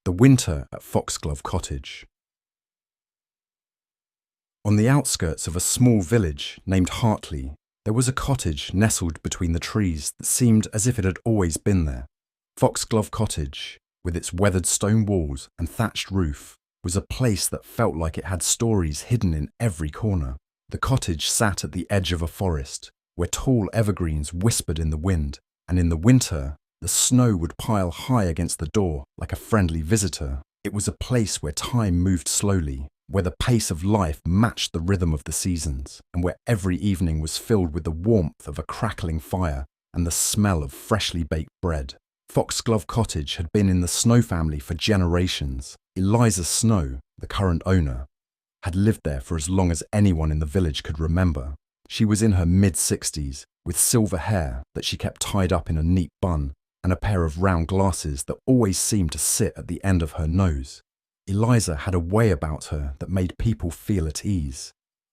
The winter at Foxglove Cottage. On the outskirts of a small village named Hartley, there was a cottage nestled between the trees that seemed as if it had always been there. Foxglove Cottage, with its weathered stone walls and thatched roof, was a place that felt like it had stories hidden in every corner. The cottage sat at the edge of a forest, where tall evergreens whispered in the wind, and in the winter, the snow would pile high against the door like a friendly visitor. It was a place where time moved slowly, where the pace of life matched the rhythm of the seasons, and where every evening was filled with the warmth of a crackling fire and the smell of freshly baked bread. Foxglove Cottage had been in the Snow family for generations. Eliza Snow, the current owner, had lived there for as long as anyone in the village could remember. She was in her mid-60s, with silver hair that she kept tied up in a neat bun, and a pair of round glasses that always seemed to sit at the end of her nose. Eliza had a way about her that made people feel at ease,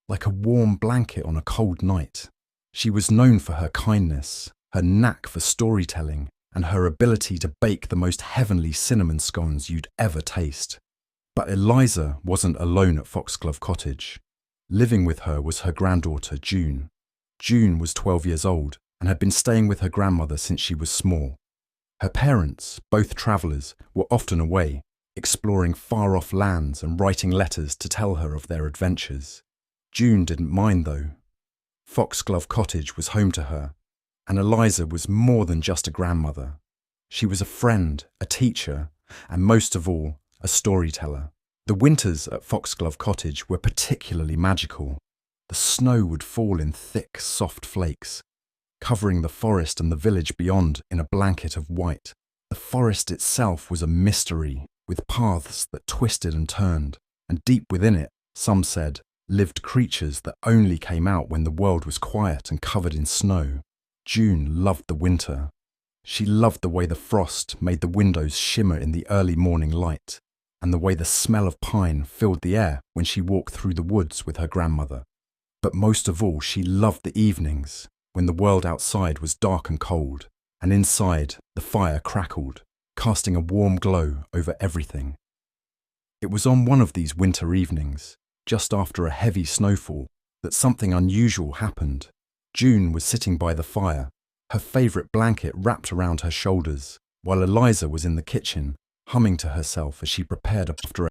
like a warm blanket on a cold night. She was known for her kindness, her knack for storytelling, and her ability to bake the most heavenly cinnamon scones you'd ever taste. But Eliza wasn't alone at Foxglove Cottage. Living with her was her granddaughter, June. June was 12 years old and had been staying with her grandmother since she was small. Her parents, both travellers, were often away, exploring far-off lands and writing letters to tell her of their adventures. June didn't mind, though. Foxglove Cottage was home to her, and Eliza was more than just a grandmother. She was a friend, a teacher, and most of all, a storyteller. The winters at Foxglove Cottage were particularly magical. The snow would fall in thick, soft flakes, covering the forest and the village beyond in a blanket of white. The forest itself was a mystery, with paths that twisted and turned, and deep within it, some said, lived creatures that only came out when the world was quiet and covered in snow. June loved the winter. She loved the way the frost made the windows shimmer in the early morning light, and the way the smell of pine filled the air when she walked through the woods with her grandmother. But most of all, she loved the evenings, when the world outside was dark and cold, and inside the fire crackled, casting a warm glow over everything. It was on one of these winter evenings, just after a heavy snowfall, that something unusual happened. June was sitting by the fire, her favourite blanket wrapped around her shoulders, while Eliza was in the kitchen, humming to herself as she prepared after